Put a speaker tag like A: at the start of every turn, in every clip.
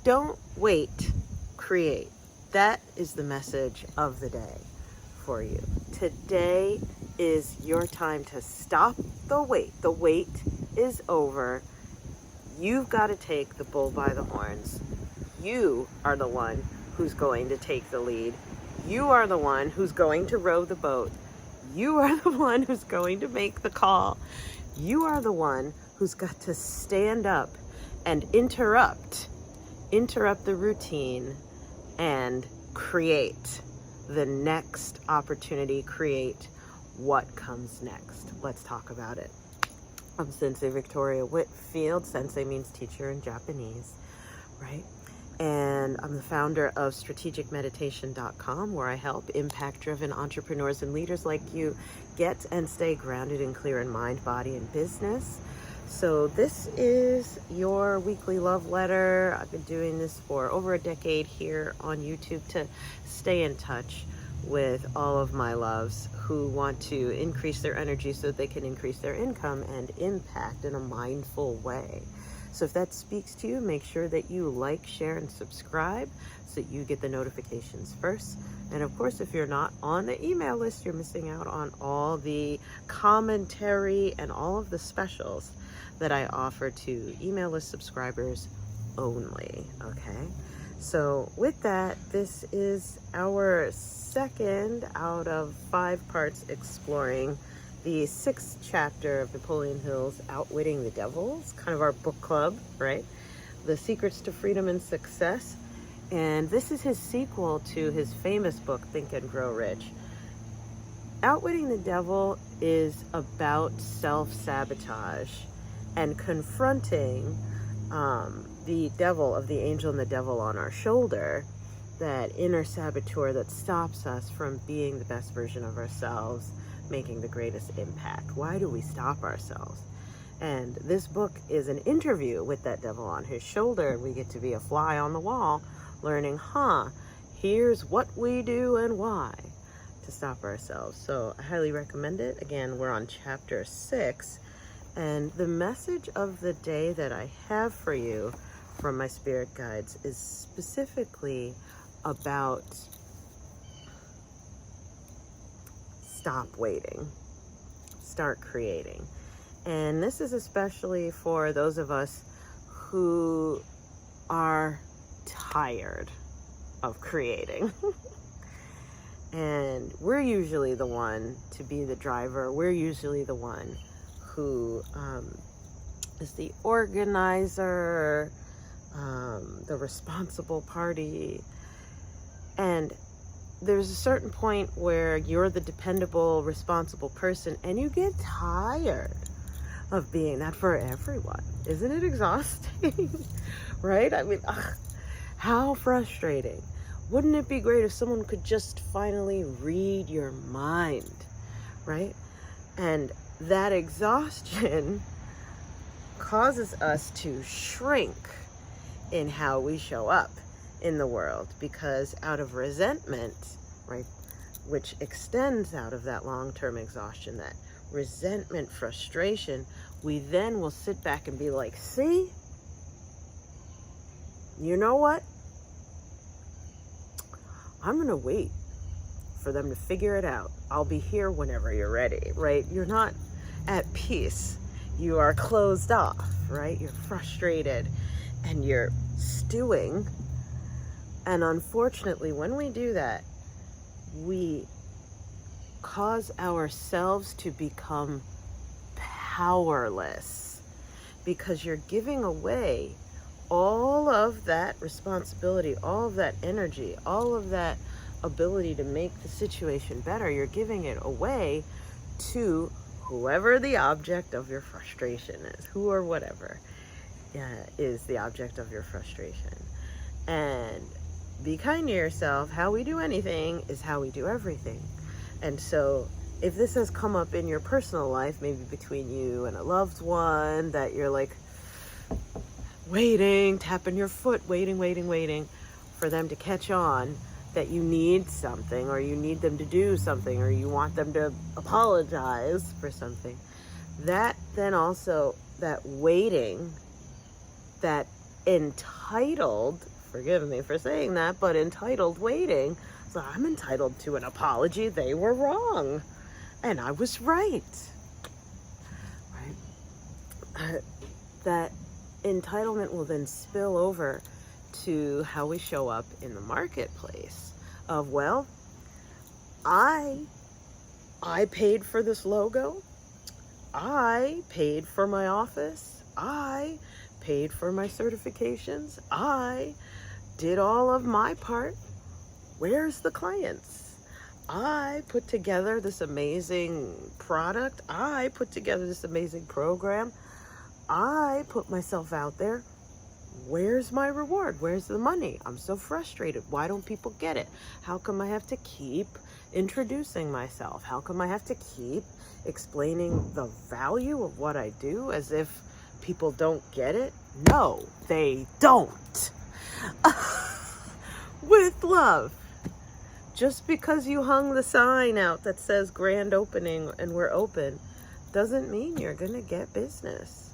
A: Don't wait, create. That is the message of the day for you. Today is your time to stop the wait. The wait is over. You've got to take the bull by the horns. You are the one who's going to take the lead. You are the one who's going to row the boat. You are the one who's going to make the call. You are the one who's got to stand up and interrupt the routine and create the next opportunity, create what comes next. Let's talk about it. I'm Sensei Victoria Whitfield. Sensei means teacher in Japanese, right? And I'm the founder of strategicmeditation.com, where I help impact-driven entrepreneurs and leaders like you get and stay grounded and clear in mind, body, and business. So this is your weekly love letter. I've been doing this for over a decade here on YouTube to stay in touch with all of my loves who want to increase their energy so they can increase their income and impact in a mindful way. So if that speaks to you, make sure that you like, share, and subscribe so that you get the notifications first. And of course, if you're not on the email list, you're missing out on all the commentary and all of the specials that I offer to email list subscribers only, okay? So with that, this is our second out of 5 parts exploring the 6th chapter of Napoleon Hill's Outwitting the Devil. It's kind of our book club, right? The Secrets to Freedom and Success. And this is his sequel to his famous book, Think and Grow Rich. Outwitting the Devil is about self-sabotage and confronting the devil of the angel and the devil on our shoulder, that inner saboteur that stops us from being the best version of ourselves, making the greatest impact. Why do we stop ourselves? And this book is an interview with that devil on his shoulder, and we get to be a fly on the wall learning, here's what we do and why to stop ourselves. So I highly recommend it. Again, we're on chapter 6, and the message of the day that I have for you from my spirit guides is specifically about stop waiting, start creating. And this is especially for those of us who are tired of creating. And we're usually the one to be the driver. We're usually the one who is the organizer, the responsible party. And there's a certain point where you're the dependable, responsible person, and you get tired of being that for everyone. Isn't it exhausting? Right? I mean, how frustrating. Wouldn't it be great if someone could just finally read your mind, right? And that exhaustion causes us to shrink in how we show up in the world, because out of resentment, right, which extends out of that long-term exhaustion, that resentment, frustration, we then will sit back and be like, see, you know what? I'm going to wait for them to figure it out. I'll be here whenever you're ready, right? You're not at peace. You are closed off, right? You're frustrated and you're stewing. And unfortunately, when we do that, we cause ourselves to become powerless, because you're giving away all of that responsibility, all of that energy, all of that ability to make the situation better. You're giving it away to whoever the object of your frustration is, who or whatever is the object of your frustration. And be kind to yourself. How we do anything is how we do everything. And so if this has come up in your personal life, maybe between you and a loved one, that you're like waiting, tapping your foot, waiting for them to catch on that you need something, or you need them to do something, or you want them to apologize for something, that then also, that waiting, that entitled forgive me for saying that, but entitled waiting. So I'm entitled to an apology. They were wrong. And I was right. Right? That entitlement will then spill over to how we show up in the marketplace of, well, I paid for this logo. I paid for my office. I paid for my certifications. I did all of my part. Where's the clients? I put together this amazing product. I put together this amazing program. I put myself out there. Where's my reward? Where's the money? I'm so frustrated. Why don't people get it? How come I have to keep introducing myself? How come I have to keep explaining the value of what I do as if people don't get it? No, they don't. With love. Just because you hung the sign out that says grand opening and we're open doesn't mean you're going to get business.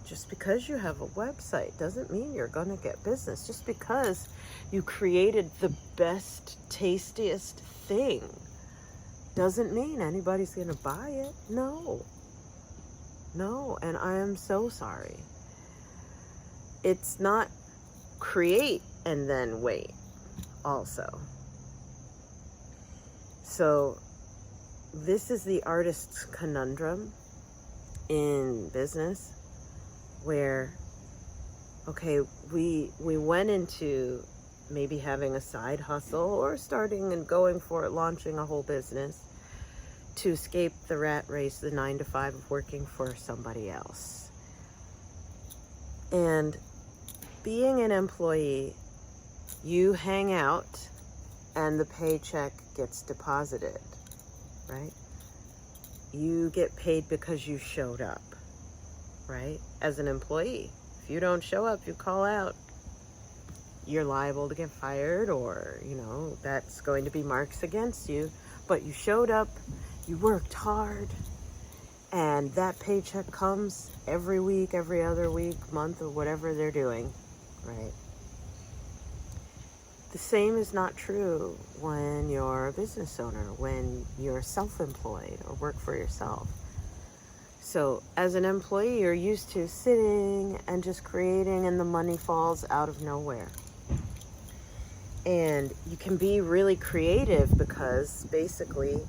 A: Just because you have a website doesn't mean you're going to get business. Just because you created the best, tastiest thing doesn't mean anybody's going to buy it. No. No, and I am so sorry. It's not create and then wait also. So this is the artist's conundrum in business, where, okay, we went into maybe having a side hustle or starting and going for it, launching a whole business to escape the rat race, the 9-to-5 of working for somebody else. And being an employee, you hang out and the paycheck gets deposited, right? You get paid because you showed up, right? As an employee, if you don't show up, you call out, you're liable to get fired, or, you know, that's going to be marks against you. But you showed up, you worked hard, and that paycheck comes every week, every other week, month, or whatever they're doing, right? The same is not true when you're a business owner, when you're self-employed or work for yourself. So as an employee, you're used to sitting and just creating, and the money falls out of nowhere. And you can be really creative because basically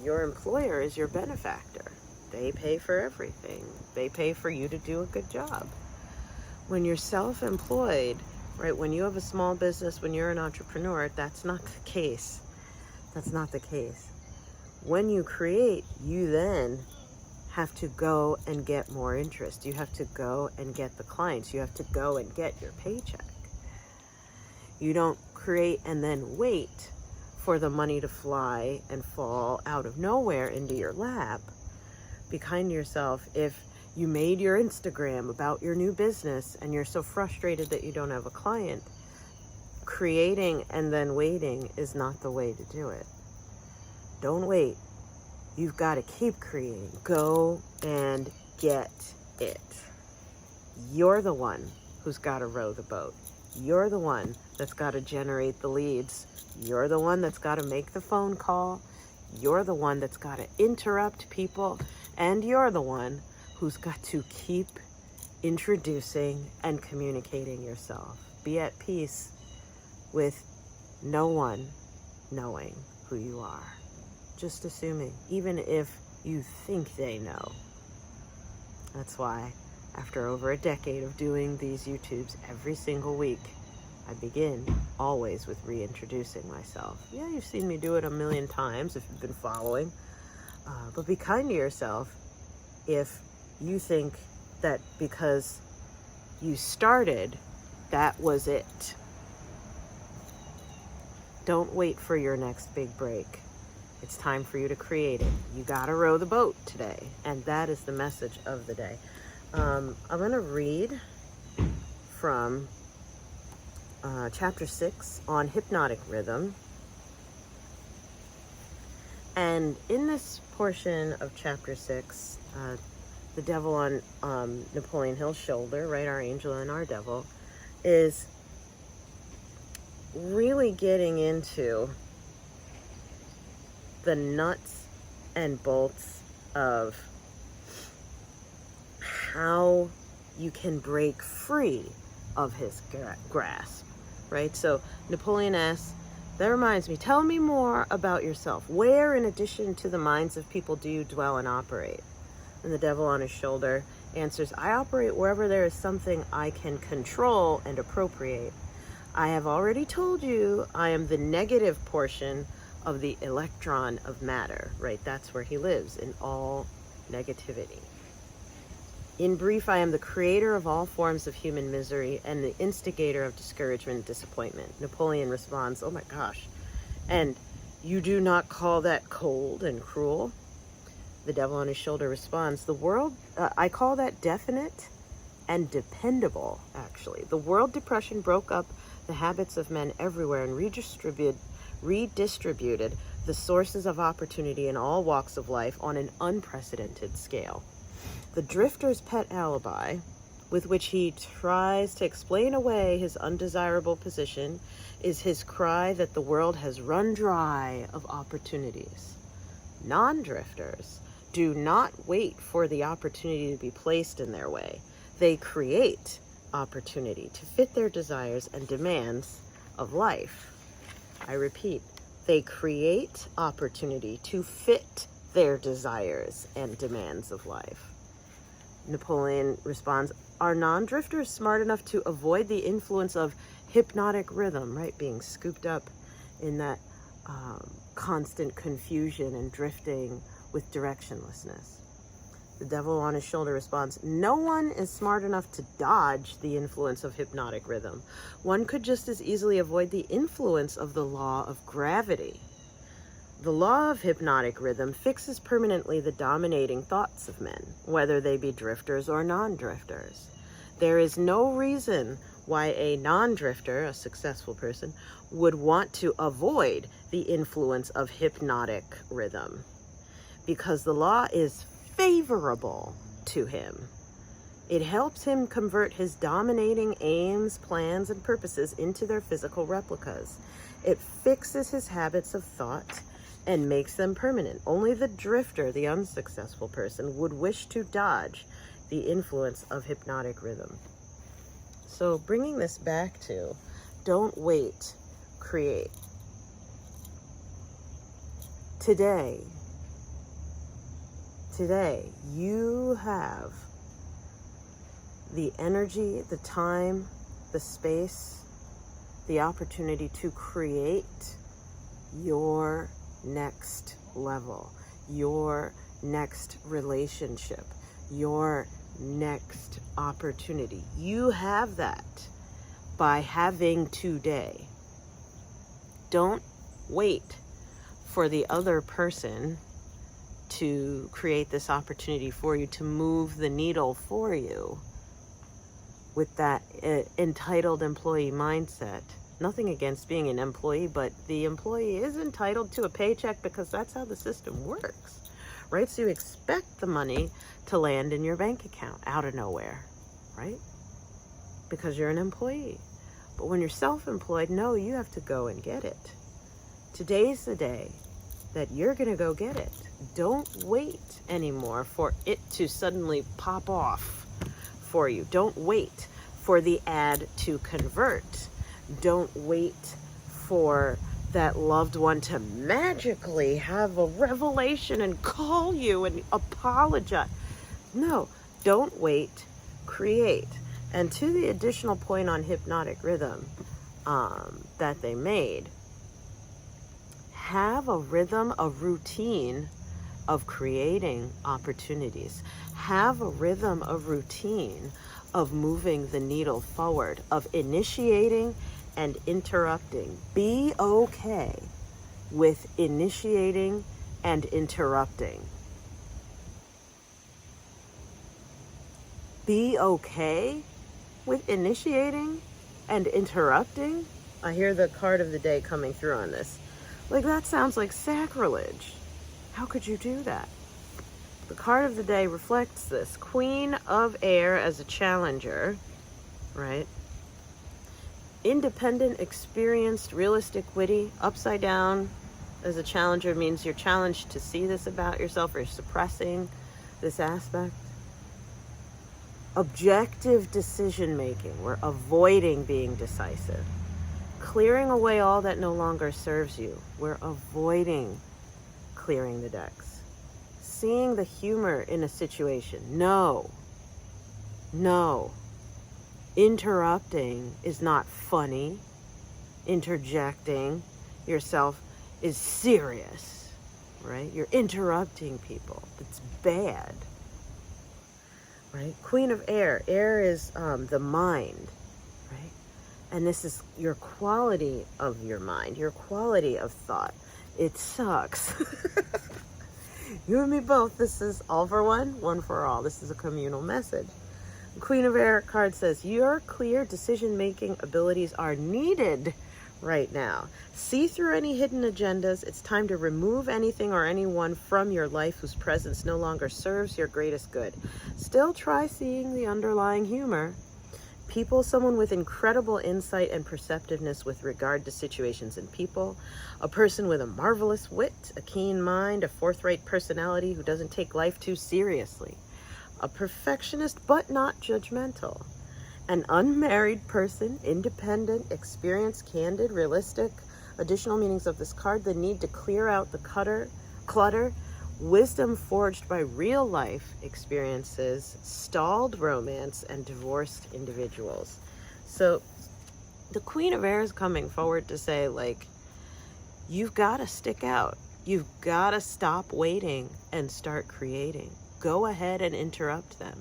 A: your employer is your benefactor. They pay for everything. They pay for you to do a good job. When you're self-employed, right, when you have a small business, when you're an entrepreneur, that's not the case. That's not the case. When you create, you then have to go and get more interest. You have to go and get the clients. You have to go and get your paycheck. You don't create and then wait for the money to fly and fall out of nowhere into your lap. Be kind to yourself. If you made your Instagram about your new business and you're so frustrated that you don't have a client, creating and then waiting is not the way to do it. Don't wait. You've got to keep creating. Go and get it. You're the one who's got to row the boat. You're the one that's got to generate the leads. You're the one that's got to make the phone call. You're the one that's got to interrupt people. And you're the one who's got to keep introducing and communicating yourself. Be at peace with no one knowing who you are. Just assuming, even if you think they know. That's why, after over a decade of doing these YouTubes every single week, I begin always with reintroducing myself. Yeah, you've seen me do it a million times if you've been following. But be kind to yourself if you think that because you started, that was it. Don't wait for your next big break. It's time for you to create it. You gotta row the boat today. And that is the message of the day. I'm gonna read from chapter 6 on hypnotic rhythm. And in this portion of chapter 6, the devil on Napoleon Hill's shoulder, right, our angel and our devil, is really getting into the nuts and bolts of how you can break free of his grasp, right? So Napoleon asks, that reminds me, tell me more about yourself. Where, in addition to the minds of people, do you dwell and operate? And the devil on his shoulder answers, I operate wherever there is something I can control and appropriate. I have already told you I am the negative portion of the electron of matter, right? That's where he lives, in all negativity. In brief, I am the creator of all forms of human misery and the instigator of discouragement and disappointment. Napoleon responds, oh my gosh, and you do not call that cold and cruel? The devil on his shoulder responds, the world, I call that definite and dependable, actually. The world depression broke up the habits of men everywhere and redistributed the sources of opportunity in all walks of life on an unprecedented scale. The drifter's pet alibi, with which he tries to explain away his undesirable position, is his cry that the world has run dry of opportunities. Non-drifters do not wait for the opportunity to be placed in their way. They create opportunity to fit their desires and demands of life. I repeat, they create opportunity to fit their desires and demands of life. Napoleon responds, are non-drifters smart enough to avoid the influence of hypnotic rhythm, right? Being scooped up in that constant confusion and drifting with directionlessness. The devil on his shoulder responds, no one is smart enough to dodge the influence of hypnotic rhythm. One could just as easily avoid the influence of the law of gravity. The law of hypnotic rhythm fixes permanently the dominating thoughts of men, whether they be drifters or non-drifters. There is no reason why a non-drifter, a successful person, would want to avoid the influence of hypnotic rhythm, because the law is favorable to him. It helps him convert his dominating aims, plans, and purposes into their physical replicas. It fixes his habits of thought and makes them permanent. Only the drifter, the unsuccessful person, would wish to dodge the influence of hypnotic rhythm. So bringing this back to, don't wait, create. Today, you have the energy, the time, the space, the opportunity to create your next level, your next relationship, your next opportunity. You have that by having today. Don't wait for the other person to create this opportunity for you, to move the needle for you with that entitled employee mindset. Nothing against being an employee, but the employee is entitled to a paycheck because that's how the system works, right? So you expect the money to land in your bank account out of nowhere, right? Because you're an employee. But when you're self-employed, no, you have to go and get it. Today's the day that you're going to go get it. Don't wait anymore for it to suddenly pop off for you. Don't wait for the ad to convert. Don't wait for that loved one to magically have a revelation and call you and apologize. No, don't wait, create. And to the additional point on hypnotic rhythm that they made, have a rhythm, a routine of creating opportunities. Have a rhythm, a routine of moving the needle forward, of initiating and interrupting. Be okay with initiating and interrupting. Be okay with initiating and interrupting. I hear the card of the day coming through on this. Like, that sounds like sacrilege. How could you do that? The card of the day reflects this. Queen of Air as a challenger, right? Independent, experienced, realistic, witty. Upside down as a challenger means you're challenged to see this about yourself, or suppressing this aspect. Objective decision making. We're avoiding being decisive. Clearing away all that no longer serves you. We're avoiding clearing the decks. Seeing the humor in a situation. No. Interrupting is not funny. Interjecting yourself is serious, right? You're interrupting people. It's bad, right? Queen of Air. Air is the mind, right? And this is your quality of your mind, your quality of thought. It sucks. You and me both. This is all for one, one for all. This is a communal message. Queen of Air card says, your clear decision-making abilities are needed right now. See through any hidden agendas. It's time to remove anything or anyone from your life whose presence no longer serves your greatest good. Still try seeing the underlying humor. People, someone with incredible insight and perceptiveness with regard to situations and people. A person with a marvelous wit, a keen mind, a forthright personality who doesn't take life too seriously. A perfectionist, but not judgmental. An unmarried person, independent, experienced, candid, realistic. Additional meanings of this card: the need to clear out the clutter, wisdom forged by real life experiences, stalled romance, and divorced individuals. So the Queen of Air is coming forward to say, like, you've got to stick out. You've got to stop waiting and start creating. Go ahead and interrupt them,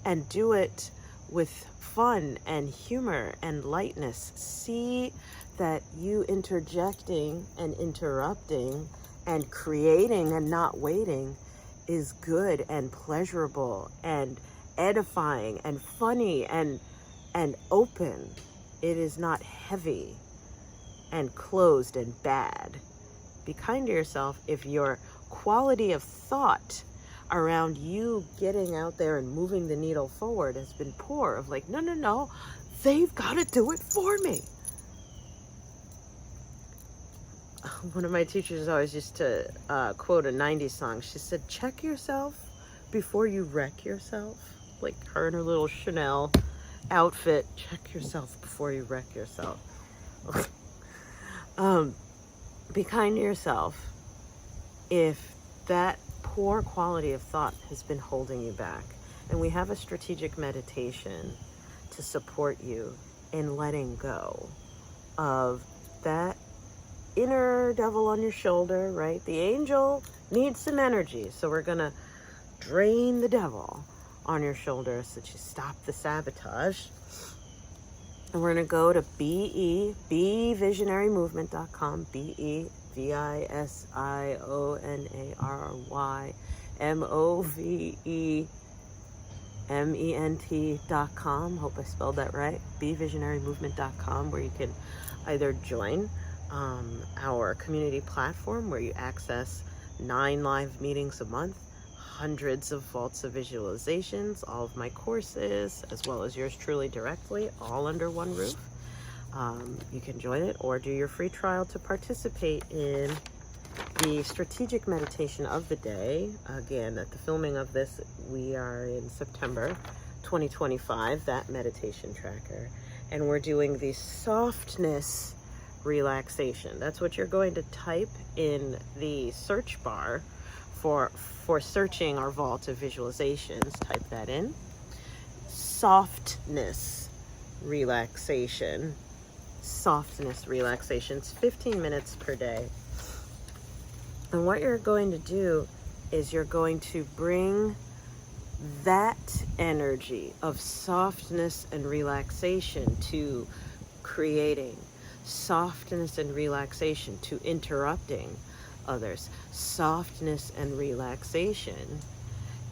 A: and do it with fun and humor and lightness. See that you interjecting and interrupting and creating and not waiting is good and pleasurable and edifying and funny and open. It is not heavy and closed and bad. Be kind to yourself if your quality of thought around you getting out there and moving the needle forward has been poor, of like, no, they've got to do it for me. One of my teachers always used to quote a 90s song. She said, check yourself before you wreck yourself. Like her in her little Chanel outfit. Check yourself before you wreck yourself. Be kind to yourself if that poor quality of thought has been holding you back. And we have a strategic meditation to support you in letting go of that inner devil on your shoulder, right? The angel needs some energy. So we're going to drain the devil on your shoulder so that you stop the sabotage. And we're going to go to bevisionarymovement.com, bevisionarymovement.com. Hope I spelled that right. bevisionarymovement.com, where you can either join our community platform, where you access 9 live meetings a month, hundreds of vaults of visualizations, all of my courses, as well as yours truly directly, all under one roof. You can join it or do your free trial to participate in the strategic meditation of the day. Again, at the filming of this, we are in September 2025, that meditation tracker. And we're doing the softness relaxation. That's what you're going to type in the search bar for searching our vault of visualizations. Type that in. Softness relaxation. Softness relaxations, 15 minutes per day. And what you're going to do is you're going to bring that energy of softness and relaxation to creating, softness and relaxation to interrupting others, softness and relaxation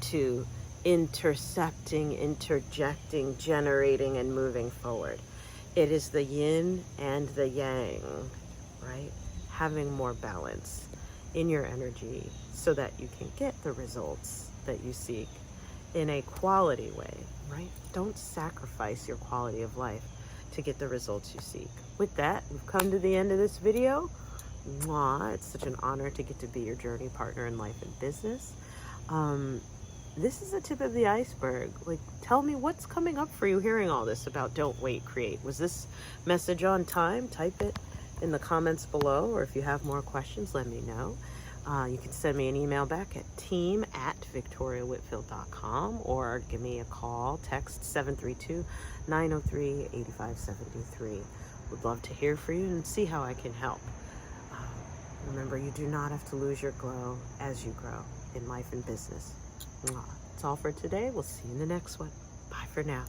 A: to intercepting, interjecting, generating, and moving forward. It is the yin and the yang, right? Having more balance in your energy so that you can get the results that you seek in a quality way, right? Don't sacrifice your quality of life to get the results you seek. With that, we've come to the end of this video. Mwah, it's such an honor to get to be your journey partner in life and business. This is a tip of the iceberg. Like, tell me what's coming up for you hearing all this about don't wait, create. Was this message on time? Type it in the comments below, or if you have more questions, let me know. You can send me an email back at team@victoriawhitfield.com, or give me a call, text 732-903-8573. Would love to hear from you and see how I can help. Remember, you do not have to lose your glow as you grow in life and business. That's all for today. We'll see you in the next one. Bye for now.